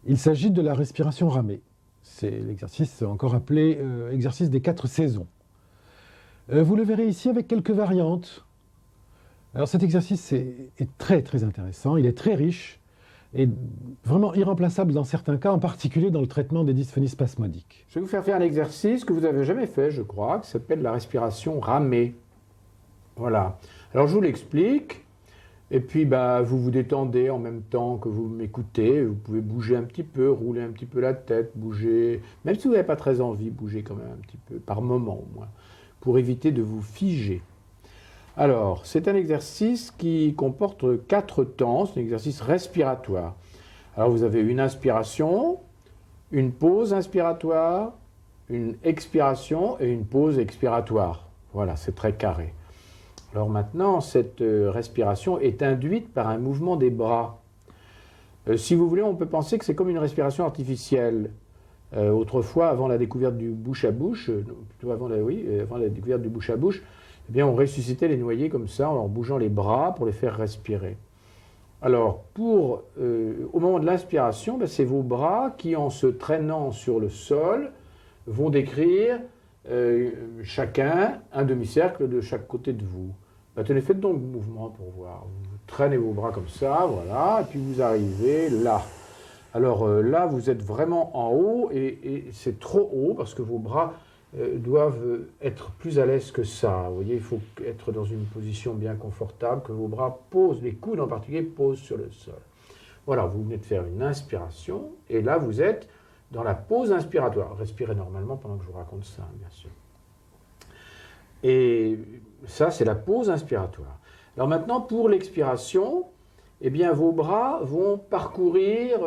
Il s'agit de la respiration ramée. C'est l'exercice encore appelé exercice des 4 saisons. Vous le verrez ici avec quelques variantes. Alors cet exercice est très très intéressant, il est très riche et vraiment irremplaçable dans certains cas, en particulier dans le traitement des dysphonies spasmodiques. Je vais vous faire un exercice que vous n'avez jamais fait, je crois, qui s'appelle la respiration ramée. Voilà. Alors je vous l'explique, et puis vous vous détendez en même temps que vous m'écoutez. Vous pouvez bouger un petit peu, rouler un petit peu la tête, bouger, même si vous n'avez pas très envie, bouger quand même un petit peu, par moment au moins, pour éviter de vous figer. Alors, c'est un exercice qui comporte 4 temps, c'est un exercice respiratoire. Alors vous avez une inspiration, une pause inspiratoire, une expiration et une pause expiratoire. Voilà, c'est très carré. Alors maintenant, cette respiration est induite par un mouvement des bras. Si vous voulez, on peut penser que c'est comme une respiration artificielle. Autrefois, avant la découverte du bouche à bouche, plutôt avant la découverte du bouche à bouche, eh bien, on ressuscitait les noyés comme ça, en leur bougeant les bras pour les faire respirer. Alors, au moment de l'inspiration, c'est vos bras qui, en se traînant sur le sol, vont décrire chacun un demi-cercle de chaque côté de vous. Tenez, faites donc le mouvement pour voir. Vous traînez vos bras comme ça, voilà, et puis vous arrivez là. Alors là, vous êtes vraiment en haut, et c'est trop haut parce que vos bras doivent être plus à l'aise que ça. Vous voyez, il faut être dans une position bien confortable, que vos bras posent, les coudes en particulier, posent sur le sol. Voilà, vous venez de faire une inspiration, et là, vous êtes dans la pause inspiratoire. Respirez normalement pendant que je vous raconte ça, bien sûr. Et ça, c'est la pause inspiratoire. Alors maintenant, pour l'expiration, eh bien, vos bras vont parcourir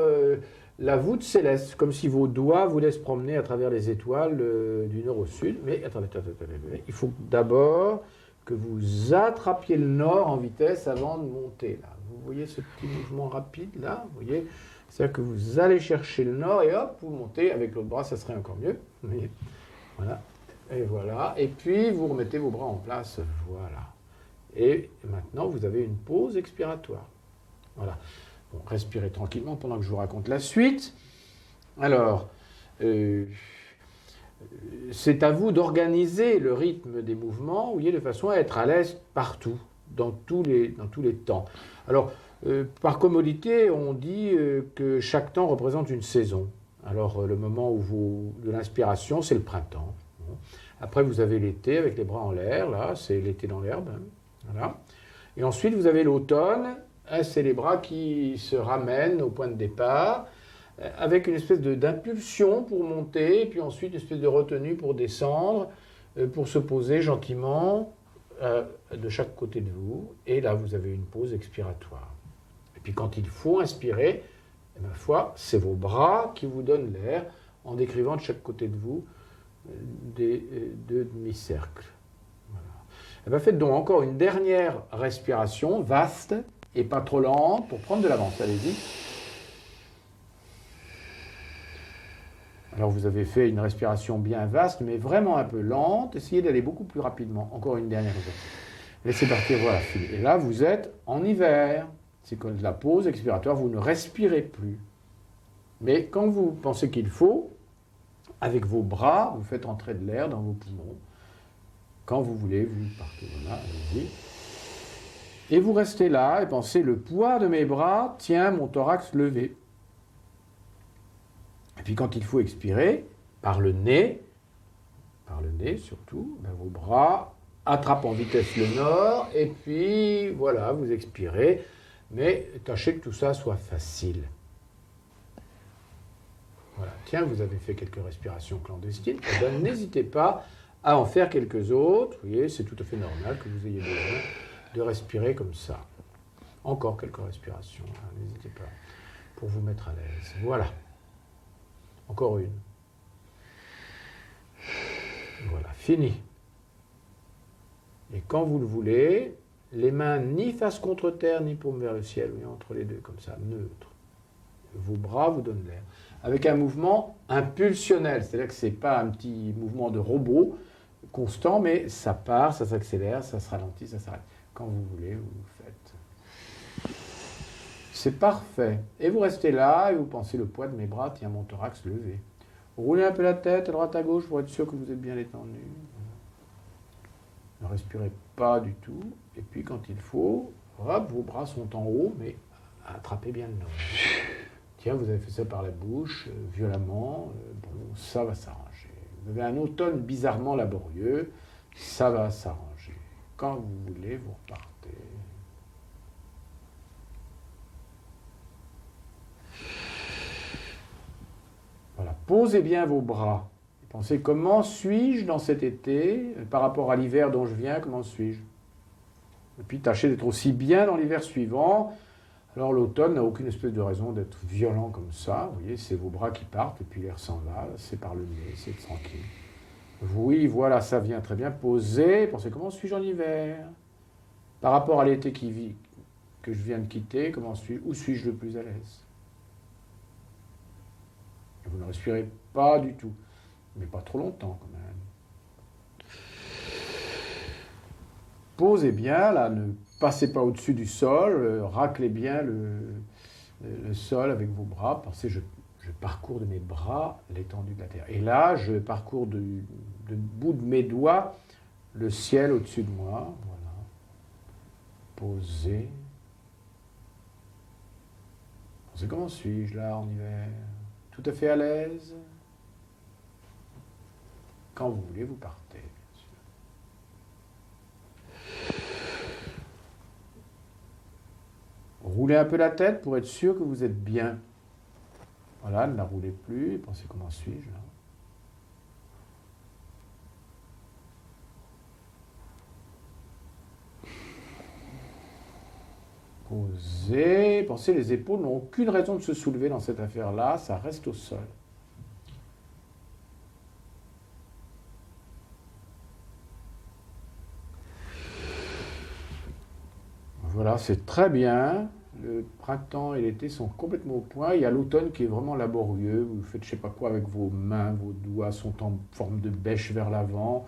la voûte céleste, comme si vos doigts vous laissent promener à travers les étoiles du nord au sud. Mais attendez, il faut d'abord que vous attrapiez le nord en vitesse avant de monter. Là. Vous voyez ce petit mouvement rapide là, vous voyez, c'est-à-dire que vous allez chercher le nord et hop, vous montez avec l'autre bras, ça serait encore mieux. Vous voyez, voilà. Et voilà. Et puis vous remettez vos bras en place. Voilà. Et maintenant, vous avez une pause expiratoire. Voilà. Bon, respirez tranquillement pendant que je vous raconte la suite. Alors, c'est à vous d'organiser le rythme des mouvements, vous voyez, de façon à être à l'aise partout, dans tous les temps. Alors, par commodité, on dit que chaque temps représente une saison. Alors, le moment de l'inspiration, c'est le printemps. Bon. Après, vous avez l'été avec les bras en l'air, là, c'est l'été dans l'herbe. Hein. Voilà. Et ensuite, vous avez l'automne. C'est les bras qui se ramènent au point de départ, avec une espèce d'impulsion pour monter, et puis ensuite une espèce de retenue pour descendre, pour se poser gentiment de chaque côté de vous. Et là, vous avez une pause expiratoire. Et puis quand il faut inspirer, ma foi, c'est vos bras qui vous donnent l'air en décrivant de chaque côté de vous des deux demi-cercles. Voilà. Et bien, faites donc encore une dernière respiration vaste, et pas trop lente, pour prendre de l'avance. Allez-y. Alors vous avez fait une respiration bien vaste, mais vraiment un peu lente. Essayez d'aller beaucoup plus rapidement. Encore une dernière fois. Laissez partir, voilà. Et là, vous êtes en hiver. C'est comme la pause expiratoire, vous ne respirez plus. Mais quand vous pensez qu'il faut, avec vos bras, vous faites entrer de l'air dans vos poumons. Quand vous voulez, vous partez. Voilà, allez-y. Et vous restez là et pensez, le poids de mes bras tient mon thorax levé. Et puis quand il faut expirer, par le nez surtout, vos bras attrapent en vitesse le nord, et puis voilà, vous expirez. Mais tâchez que tout ça soit facile. Voilà, tiens, vous avez fait quelques respirations clandestines, n'hésitez pas à en faire quelques autres. Vous voyez, c'est tout à fait normal que vous ayez besoin de respirer comme ça. Encore quelques respirations, hein, n'hésitez pas, pour vous mettre à l'aise. Voilà. Encore une. Voilà, fini. Et quand vous le voulez, les mains ni face contre terre, ni paume vers le ciel, oui, entre les deux, comme ça, neutre. Vos bras vous donnent l'air. Avec un mouvement impulsionnel, c'est-à-dire que ce n'est pas un petit mouvement de robot constant, mais ça part, ça s'accélère, ça se ralentit, ça s'arrête. Quand vous voulez, vous le faites. C'est parfait. Et vous restez là et vous pensez le poids de mes bras tient mon thorax levé. Roulez un peu la tête à droite à gauche pour être sûr que vous êtes bien détendu. Ne respirez pas du tout. Et puis quand il faut, hop, vos bras sont en haut, mais attrapez bien le nord. Tiens, vous avez fait ça par la bouche, violemment. Bon, ça va s'arranger. Vous avez un automne bizarrement laborieux. Ça va s'arranger. Quand vous voulez, vous repartez. Voilà, posez bien vos bras. Pensez comment suis-je dans cet été par rapport à l'hiver dont je viens, comment suis-je? Et puis tâchez d'être aussi bien dans l'hiver suivant. Alors l'automne n'a aucune espèce de raison d'être violent comme ça. Vous voyez, c'est vos bras qui partent et puis l'air s'en va. C'est par le nez, c'est tranquille. Oui, voilà, ça vient très bien. Posez, pensez comment suis-je en hiver? Par rapport à l'été que je viens de quitter, où suis-je le plus à l'aise? Et vous ne respirez pas du tout, mais pas trop longtemps quand même. Posez bien, là, ne passez pas au-dessus du sol, raclez bien le sol avec vos bras. Pensez, je parcours de mes bras l'étendue de la terre. Et là, je parcours du bout de mes doigts le ciel au-dessus de moi. Voilà. Posez. Pensez, comment suis-je là en hiver? Tout à fait à l'aise. Quand vous voulez, vous partez. Roulez un peu la tête pour être sûr que vous êtes bien. Voilà, ne la roulez plus. Et pensez, comment suis-je là? Posez. Pensez, les épaules n'ont aucune raison de se soulever dans cette affaire-là. Ça reste au sol. Voilà, c'est très bien. Le printemps et l'été sont complètement au point. Il y a l'automne qui est vraiment laborieux. Vous faites je ne sais pas quoi avec vos mains. Vos doigts sont en forme de bêche vers l'avant.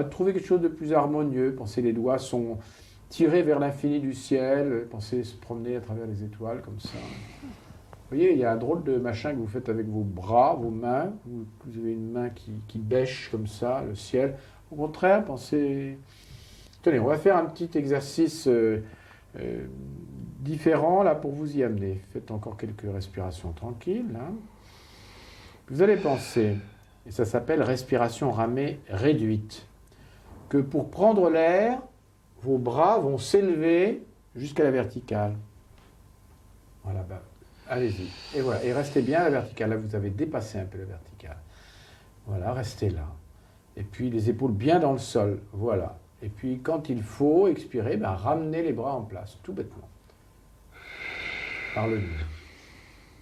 Trouvez quelque chose de plus harmonieux. Pensez, les doigts sont tirés vers l'infini du ciel. Pensez se promener à travers les étoiles comme ça. Vous voyez, il y a un drôle de machin que vous faites avec vos bras, vos mains. Vous avez une main qui bêche comme ça, le ciel. Au contraire, pensez... Tenez, on va faire un petit exercice différent là pour vous y amener. Faites encore quelques respirations tranquilles. Là. Vous allez penser, et ça s'appelle respiration ramée réduite, que pour prendre l'air, vos bras vont s'élever jusqu'à la verticale. Voilà, ben, allez-y. Et voilà, et restez bien à la verticale. Là, vous avez dépassé un peu la verticale. Voilà, restez là. Et puis les épaules bien dans le sol. Voilà. Et puis, quand il faut expirer, ben, ramenez les bras en place, tout bêtement. Par le nez.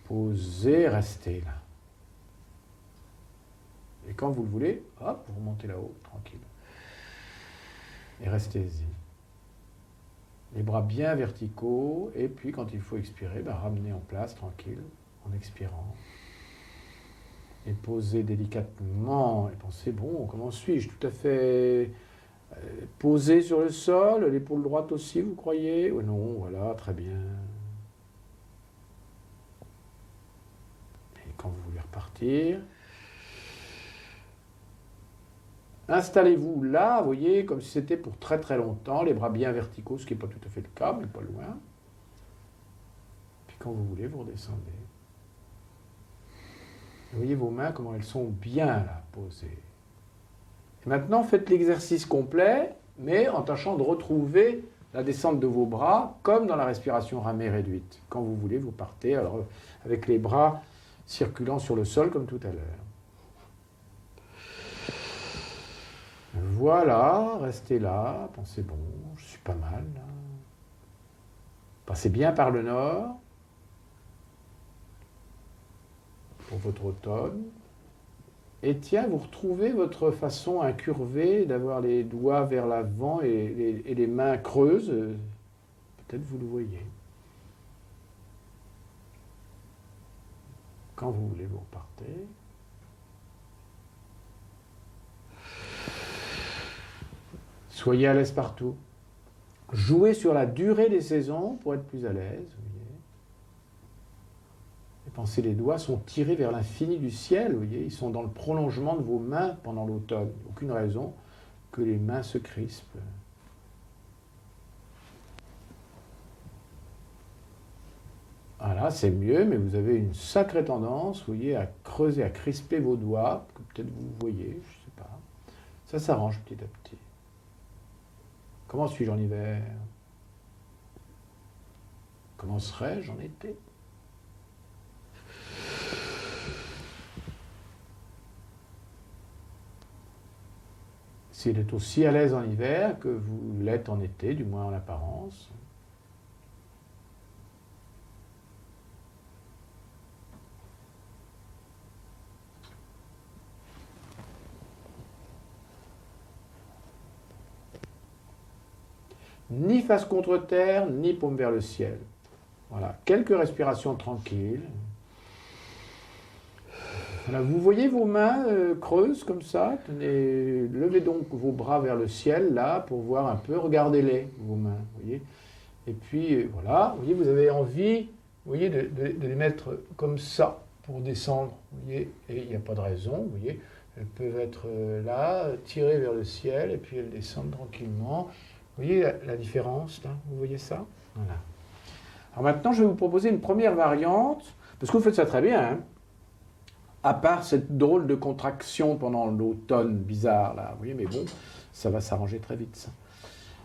Posez, restez là. Et quand vous le voulez, hop, vous remontez là-haut, tranquille. Et restez-y. Les bras bien verticaux. Et puis, quand il faut expirer, ben, ramenez en place, tranquille, en expirant. Et posez délicatement. Et pensez, bon, comment suis-je? Tout à fait... Posez sur le sol, l'épaule droite aussi, vous croyez? Oh non, voilà, très bien. Et quand vous voulez repartir, installez-vous là, vous voyez, comme si c'était pour très très longtemps, les bras bien verticaux, ce qui n'est pas tout à fait le cas, mais pas loin. Puis quand vous voulez, vous redescendez. Vous voyez vos mains, comment elles sont bien là, posées. Maintenant, faites l'exercice complet, mais en tâchant de retrouver la descente de vos bras, comme dans la respiration ramée réduite. Quand vous voulez, vous partez, alors avec les bras circulant sur le sol, comme tout à l'heure. Voilà, restez là, pensez, bon, je suis pas mal, là. Passez bien par le nord, pour votre automne. Et tiens, vous retrouvez votre façon incurvée d'avoir les doigts vers l'avant et les mains creuses. Peut-être vous le voyez. Quand vous voulez, vous repartez. Soyez à l'aise partout. Jouez sur la durée des saisons pour être plus à l'aise. Vous voyez. Pensez, les doigts sont tirés vers l'infini du ciel, vous voyez, ils sont dans le prolongement de vos mains pendant l'automne. Aucune raison que les mains se crispent. Voilà, c'est mieux, mais vous avez une sacrée tendance, vous voyez, à creuser, à crisper vos doigts, que peut-être vous voyez, je ne sais pas. Ça s'arrange petit à petit. Comment suis-je en hiver? Comment serais-je en été? S'il est aussi à l'aise en hiver que vous l'êtes en été, du moins en apparence. Ni face contre terre, ni paume vers le ciel. Voilà, quelques respirations tranquilles. Voilà, vous voyez vos mains creuses comme ça. Tenez, levez donc vos bras vers le ciel, là, pour voir un peu. Regardez-les, vos mains, voyez. Et puis, voilà, vous voyez, vous avez envie, vous voyez, de les mettre comme ça, pour descendre, vous voyez. Et il n'y a pas de raison, vous voyez. Elles peuvent être là, tirées vers le ciel, et puis elles descendent tranquillement. Vous voyez la différence, là? Vous voyez ça? Voilà. Alors maintenant, je vais vous proposer une première variante, parce que vous faites ça très bien, hein, à part cette drôle de contraction pendant l'automne bizarre, là. Vous voyez, mais bon, ça va s'arranger très vite, ça.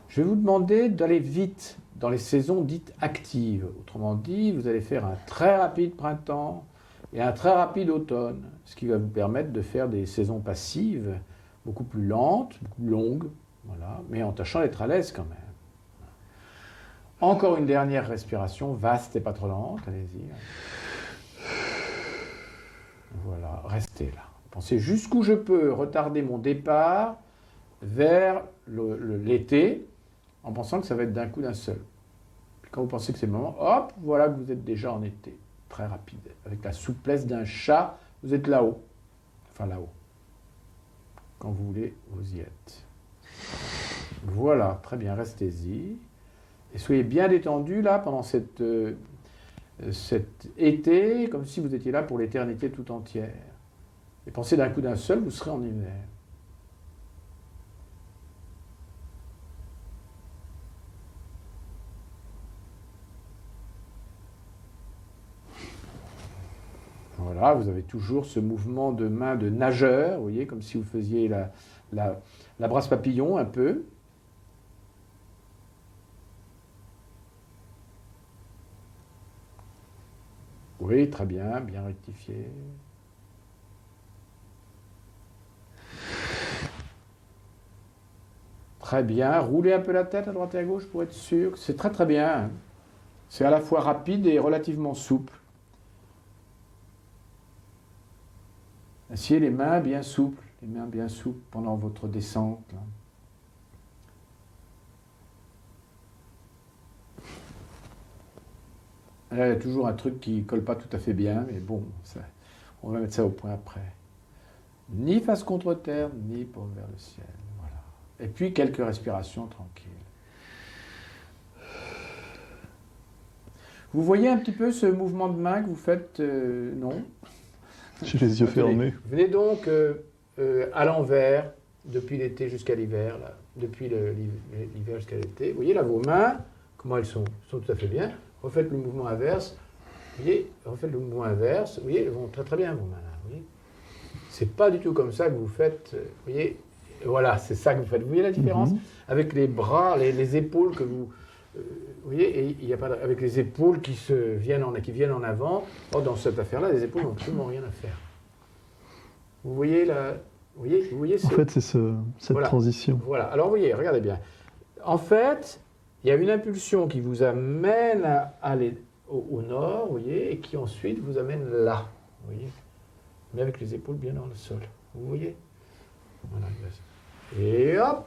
Je vais vous demander d'aller vite dans les saisons dites actives. Autrement dit, vous allez faire un très rapide printemps et un très rapide automne, ce qui va vous permettre de faire des saisons passives beaucoup plus lentes, beaucoup plus longues, voilà, mais en tâchant d'être à l'aise quand même. Encore une dernière respiration, vaste et pas trop lente, allez-y. Voilà, restez là. Pensez jusqu'où je peux retarder mon départ vers l'été, en pensant que ça va être d'un coup d'un seul. Puis quand vous pensez que c'est le moment, hop, voilà que vous êtes déjà en été. Très rapide. Avec la souplesse d'un chat, vous êtes là-haut. Enfin là-haut. Quand vous voulez, vous y êtes. Voilà, très bien, restez-y. Et soyez bien détendus là pendant cet été, comme si vous étiez là pour l'éternité tout entière. Et pensez d'un coup d'un seul, vous serez en hiver. Voilà, vous avez toujours ce mouvement de main de nageur, vous voyez, comme si vous faisiez la brasse papillon un peu. Oui, très bien, bien rectifié. Très bien, roulez un peu la tête à droite et à gauche pour être sûr. C'est très très bien. C'est à la fois rapide et relativement souple. Essayez les mains bien souples pendant votre descente, là. Là, il y a toujours un truc qui ne colle pas tout à fait bien, mais bon, ça, on va mettre ça au point après. Ni face contre terre, ni paume vers le ciel. Voilà. Et puis quelques respirations tranquilles. Vous voyez un petit peu ce mouvement de main que vous faites, non? J'ai les yeux fermés. Venez donc à l'envers, depuis l'été jusqu'à l'hiver, là, depuis l'hiver jusqu'à l'été. Vous voyez là vos mains, comment elles sont tout à fait bien. Refaites le mouvement inverse. Vous voyez, refaites le mouvement inverse. Vous voyez, elles vont très très bien vos mains là. Vous voyez, c'est pas du tout comme ça que vous faites. Vous voyez, voilà, c'est ça que vous faites. Vous voyez la différence avec les bras, les épaules que vous. Vous voyez, et il y a pas avec les épaules qui viennent en avant. Oh, dans cette affaire-là, les épaules n'ont absolument rien à faire. Vous voyez là, vous voyez. En fait, c'est cette transition. Voilà. Alors, vous voyez, regardez bien. En fait, il y a une impulsion qui vous amène à aller au nord, vous voyez, et qui ensuite vous amène là, vous voyez, mais avec les épaules bien dans le sol. Vous voyez. Voilà. Et hop.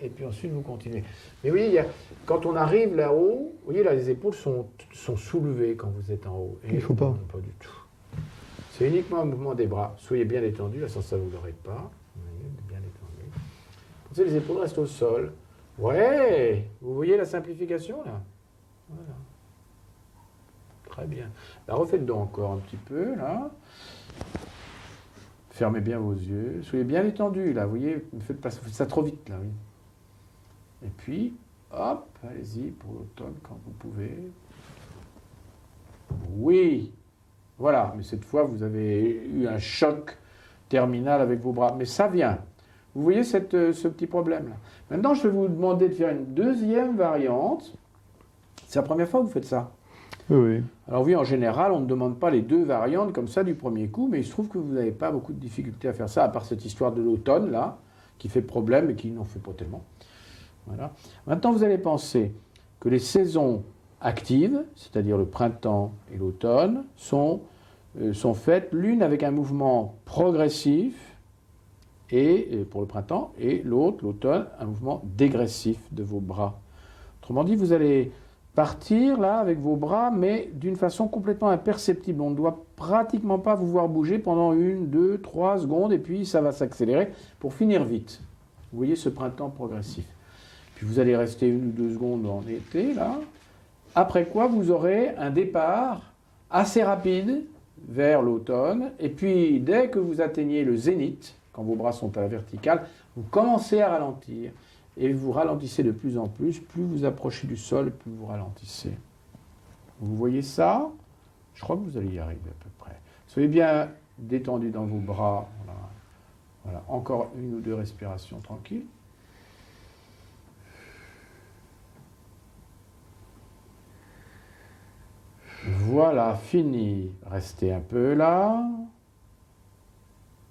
Et puis ensuite, vous continuez. Mais vous voyez, quand on arrive là-haut, vous voyez, là, les épaules sont soulevées quand vous êtes en haut. Et il ne faut pas. Non, pas du tout. C'est uniquement un mouvement des bras. Soyez bien détendus, là, sans ça, vous ne l'aurez pas. Vous voyez, bien détendu. Pensez, les épaules restent au sol. Ouais, vous voyez la simplification, là? Voilà. Très bien. Bah, refaites donc encore un petit peu, là. Fermez bien vos yeux. Soyez bien détendus, là. Vous voyez, ne faites pas ça trop vite, là. Oui. Et puis, hop, allez-y pour l'automne quand vous pouvez. Oui. Voilà. Mais cette fois, vous avez eu un choc terminal avec vos bras. Mais ça vient. Vous voyez ce petit problème-là. Maintenant, je vais vous demander de faire une deuxième variante. C'est la première fois que vous faites ça. Oui. Alors oui, en général, on ne demande pas les deux variantes comme ça du premier coup, mais il se trouve que vous n'avez pas beaucoup de difficultés à faire ça, à part cette histoire de l'automne, là, qui fait problème et qui n'en fait pas tellement. Voilà. Maintenant, vous allez penser que les saisons actives, c'est-à-dire le printemps et l'automne, sont faites l'une avec un mouvement progressif, et pour le printemps, et l'autre, l'automne, un mouvement dégressif de vos bras. Autrement dit, vous allez partir là avec vos bras, mais d'une façon complètement imperceptible. On ne doit pratiquement pas vous voir bouger pendant 1, 2, 3 secondes, et puis ça va s'accélérer pour finir vite. Vous voyez ce printemps progressif. Puis vous allez rester 1 ou 2 secondes en été, là. Après quoi, vous aurez un départ assez rapide vers l'automne, et puis dès que vous atteignez le zénith, quand vos bras sont à la verticale, vous commencez à ralentir. Et vous ralentissez de plus en plus. Plus vous approchez du sol, plus vous ralentissez. Vous voyez ça? Je crois que vous allez y arriver à peu près. Soyez bien détendus dans vos bras. Voilà. Voilà. Encore 1 ou 2 respirations tranquilles. Voilà, fini. Restez un peu là.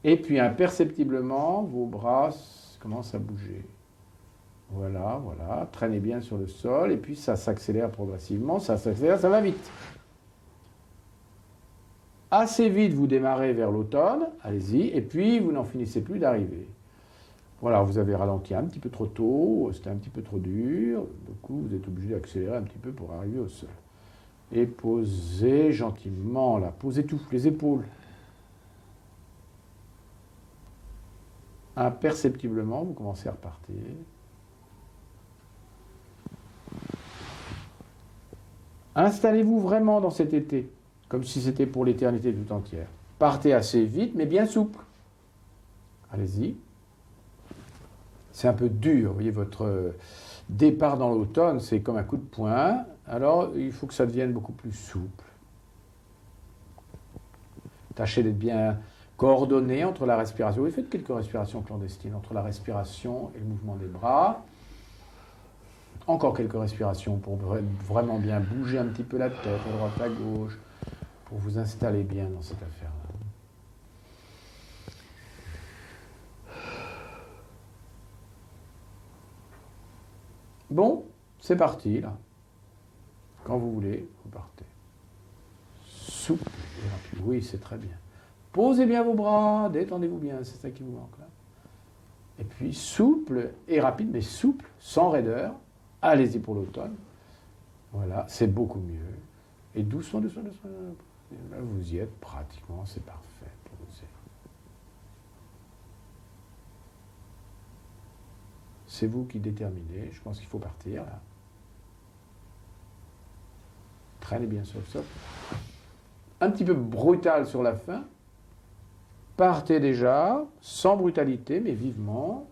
Et puis imperceptiblement, vos bras commencent à bouger. Voilà, voilà. Traînez bien sur le sol et puis ça s'accélère progressivement. Ça s'accélère, ça va vite. Assez vite, vous démarrez vers l'automne. Allez-y. Et puis, vous n'en finissez plus d'arriver. Voilà, vous avez ralenti un petit peu trop tôt. C'était un petit peu trop dur. Du coup, vous êtes obligé d'accélérer un petit peu pour arriver au sol. Et posez gentiment, là. Posez tout, les épaules. Imperceptiblement, vous commencez à repartir. Installez-vous vraiment dans cet été, comme si c'était pour l'éternité tout entière. Partez assez vite, mais bien souple. Allez-y. C'est un peu dur, vous voyez, votre départ dans l'automne, c'est comme un coup de poing. Alors, il faut que ça devienne beaucoup plus souple. Tâchez d'être bien coordonné entre la respiration. Oui, faites quelques respirations clandestines entre la respiration et le mouvement des bras. Encore quelques respirations pour vraiment bien bouger un petit peu la tête, à droite, à gauche, pour vous installer bien dans cette affaire-là. Bon, c'est parti, là. Quand vous voulez, vous partez. Souple et rapide. Oui, c'est très bien. Posez bien vos bras, détendez-vous bien, c'est ça qui vous manque, là. Et puis, souple et rapide, mais souple, sans raideur. Allez-y pour l'automne. Voilà, c'est beaucoup mieux. Et doucement, doucement, doucement. Là, vous y êtes pratiquement, c'est parfait. C'est vous qui déterminez. Je pense qu'il faut partir, là. Traînez bien sur le sol. Un petit peu brutal sur la fin. Partez déjà, sans brutalité, mais vivement.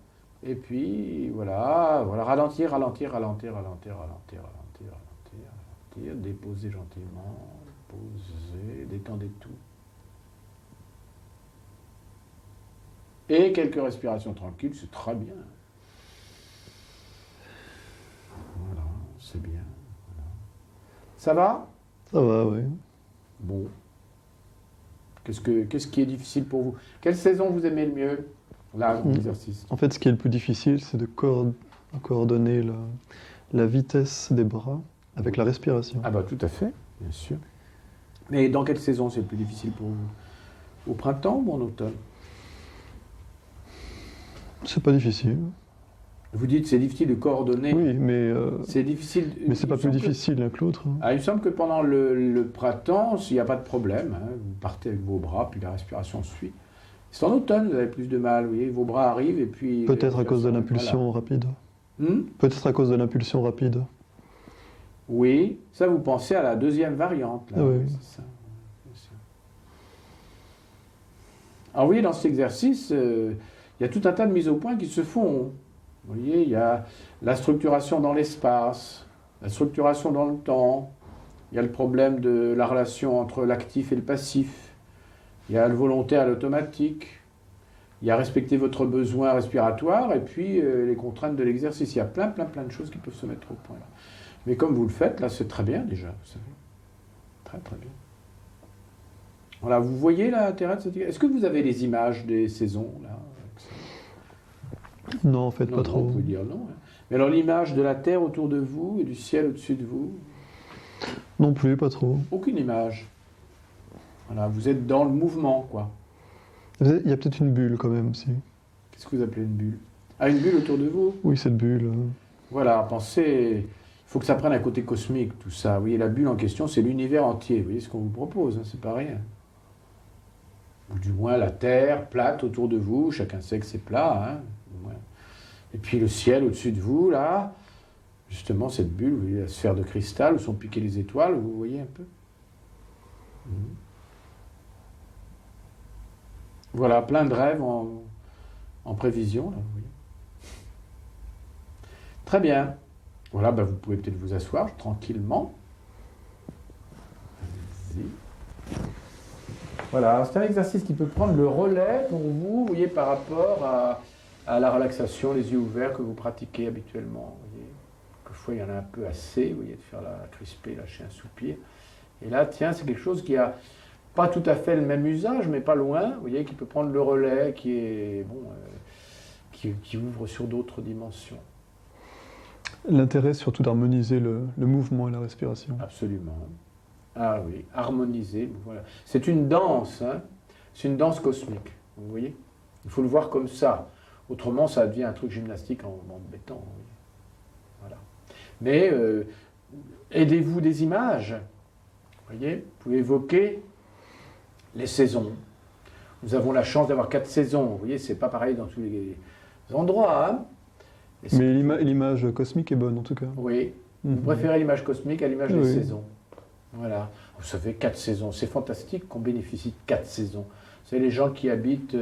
Et puis, voilà, voilà, ralentir, ralentir, ralentir, ralentir, ralentir, ralentir, ralentir, ralentir, déposez gentiment, posez, détendez tout. Et quelques respirations tranquilles, c'est très bien. Voilà, c'est bien. Voilà. Ça va? Ça va, oui. Bon. Qu'est-ce qui est difficile pour vous? Quelle saison vous aimez le mieux? Là, l'exercice. En fait, ce qui est le plus difficile, c'est de coordonner la vitesse des bras avec la respiration. Ah bah tout à fait, bien sûr. Mais dans quelle saison c'est le plus difficile pour vous? Au printemps ou en automne? C'est pas difficile. Vous dites c'est difficile de coordonner. Oui, mais c'est difficile. mais c'est pas plus difficile l'un que l'autre. Ah, il me semble que pendant le printemps, il n'y a pas de problème. Hein, vous partez avec vos bras, puis la respiration suit. C'est en automne, vous avez plus de mal. Vous voyez, vos bras arrivent et puis. Peut-être à cause de l'impulsion rapide. Hmm? Peut-être à cause de l'impulsion rapide. Oui, ça vous pensez à la deuxième variante. Là. Ah oui. C'est ça, bien sûr. Alors vous voyez, dans cet exercice, il y a tout un tas de mises au point qui se font. Vous voyez, il y a la structuration dans l'espace, la structuration dans le temps, il y a le problème de la relation entre l'actif et le passif, il y a le volontaire et l'automatique, il y a respecter votre besoin respiratoire et puis les contraintes de l'exercice. Il y a plein de choses qui peuvent se mettre au point là. Mais comme vous le faites, là, c'est très bien déjà, vous savez. Très bien. Voilà, vous voyez l'intérêt de cette... Est-ce que vous avez les images des saisons, là? Non, en fait, Non, pas non, trop. vous pouvez dire non. Hein. Mais alors l'image de la Terre autour de vous et du ciel au-dessus de vous? Non plus, pas trop. Aucune image. Voilà, vous êtes dans le mouvement, quoi. Il y a peut-être une bulle quand même, si. Qu'est-ce que vous appelez une bulle? Ah, une bulle autour de vous? Oui, cette bulle. Voilà, pensez... Il faut que ça prenne un côté cosmique, tout ça. Vous voyez, la bulle en question, c'est l'univers entier. Vous voyez ce qu'on vous propose, hein, c'est pas rien. Ou du moins la Terre plate autour de vous, chacun sait que c'est plat. Hein, du moins. Et puis le ciel au-dessus de vous, là, justement cette bulle, vous voyez la sphère de cristal où sont piquées les étoiles, vous voyez un peu. Voilà, plein de rêves en prévision, là, vous voyez. Très bien. Voilà, ben vous pouvez peut-être vous asseoir tranquillement. Allez-y. Voilà, c'est un exercice qui peut prendre le relais pour vous, voyez, par rapport à la relaxation, les yeux ouverts que vous pratiquez habituellement. Vous voyez. Quelquefois, il y en a un peu assez, vous voyez, de faire la crisper, lâcher un soupir. Et là, tiens, c'est quelque chose qui a pas tout à fait le même usage, mais pas loin, vous voyez, qui peut prendre le relais, qui est bon, qui ouvre sur d'autres dimensions. L'intérêt, surtout d'harmoniser le mouvement et la respiration. Absolument. Ah oui, harmoniser. Voilà. C'est une danse, hein. C'est une danse cosmique. Vous voyez? Il faut le voir comme ça. Autrement, ça devient un truc gymnastique en béton. Vous voyez. Voilà. Mais aidez-vous des images. Vous voyez? Vous pouvez évoquer les saisons. Nous avons la chance d'avoir 4 saisons. Vous voyez, c'est pas pareil dans tous les endroits. Hein. Mais l'image cosmique est bonne, en tout cas. Oui. Vous préférez l'image cosmique à l'image des saisons. Voilà. Vous savez, 4 saisons. C'est fantastique qu'on bénéficie de 4 saisons. Vous savez, les gens qui habitent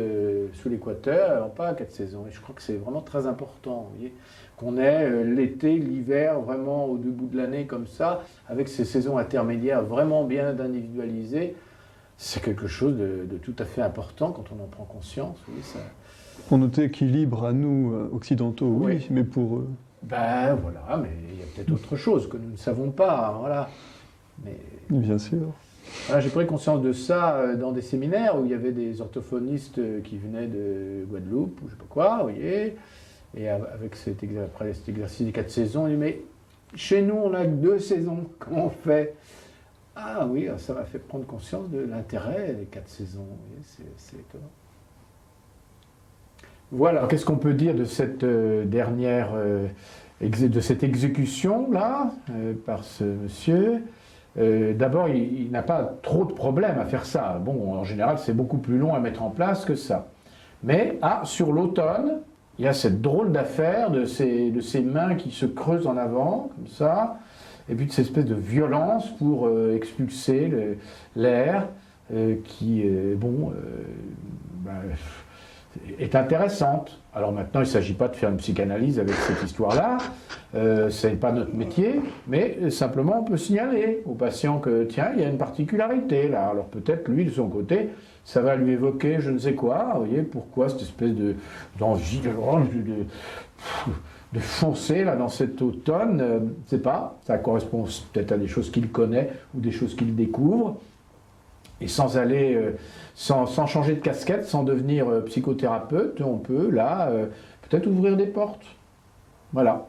sous l'équateur n'ont pas 4 saisons. Et je crois que c'est vraiment très important, vous voyez, qu'on ait l'été, l'hiver, vraiment au debout de l'année comme ça, avec ces saisons intermédiaires vraiment bien individualisées. C'est quelque chose de tout à fait important quand on en prend conscience. Vous voyez, ça... Pour notre équilibre à nous, occidentaux, oui, mais pour eux... Ben voilà, mais il y a peut-être autre chose que nous ne savons pas, voilà. Mais... Bien sûr. Voilà, j'ai pris conscience de ça dans des séminaires où il y avait des orthophonistes qui venaient de Guadeloupe, ou je ne sais pas quoi, vous voyez, et avec après cet exercice des 4 saisons, il dit, mais chez nous, on n'a que 2 saisons, comment on fait? Ah oui, ça m'a fait prendre conscience de l'intérêt des 4 saisons, vous voyez, c'est étonnant. Voilà, qu'est-ce qu'on peut dire de cette dernière, de cette exécution-là, par ce monsieur? D'abord, il n'a pas trop de problèmes à faire ça. Bon, en général, c'est beaucoup plus long à mettre en place que ça. Mais, sur l'automne, il y a cette drôle d'affaire de ces mains qui se creusent en avant, comme ça, et puis de cette espèce de violence pour expulser l'air qui, est intéressante. Alors maintenant, il ne s'agit pas de faire une psychanalyse avec cette histoire-là, ce n'est pas notre métier, mais simplement on peut signaler au patient que, tiens, il y a une particularité là, alors peut-être lui, de son côté, ça va lui évoquer je ne sais quoi, vous voyez, pourquoi cette espèce d'envie de foncer là dans cet automne, je ne sais pas, ça correspond peut-être à des choses qu'il connaît ou des choses qu'il découvre. Et sans aller, sans changer de casquette, sans devenir psychothérapeute, on peut là peut-être ouvrir des portes. Voilà.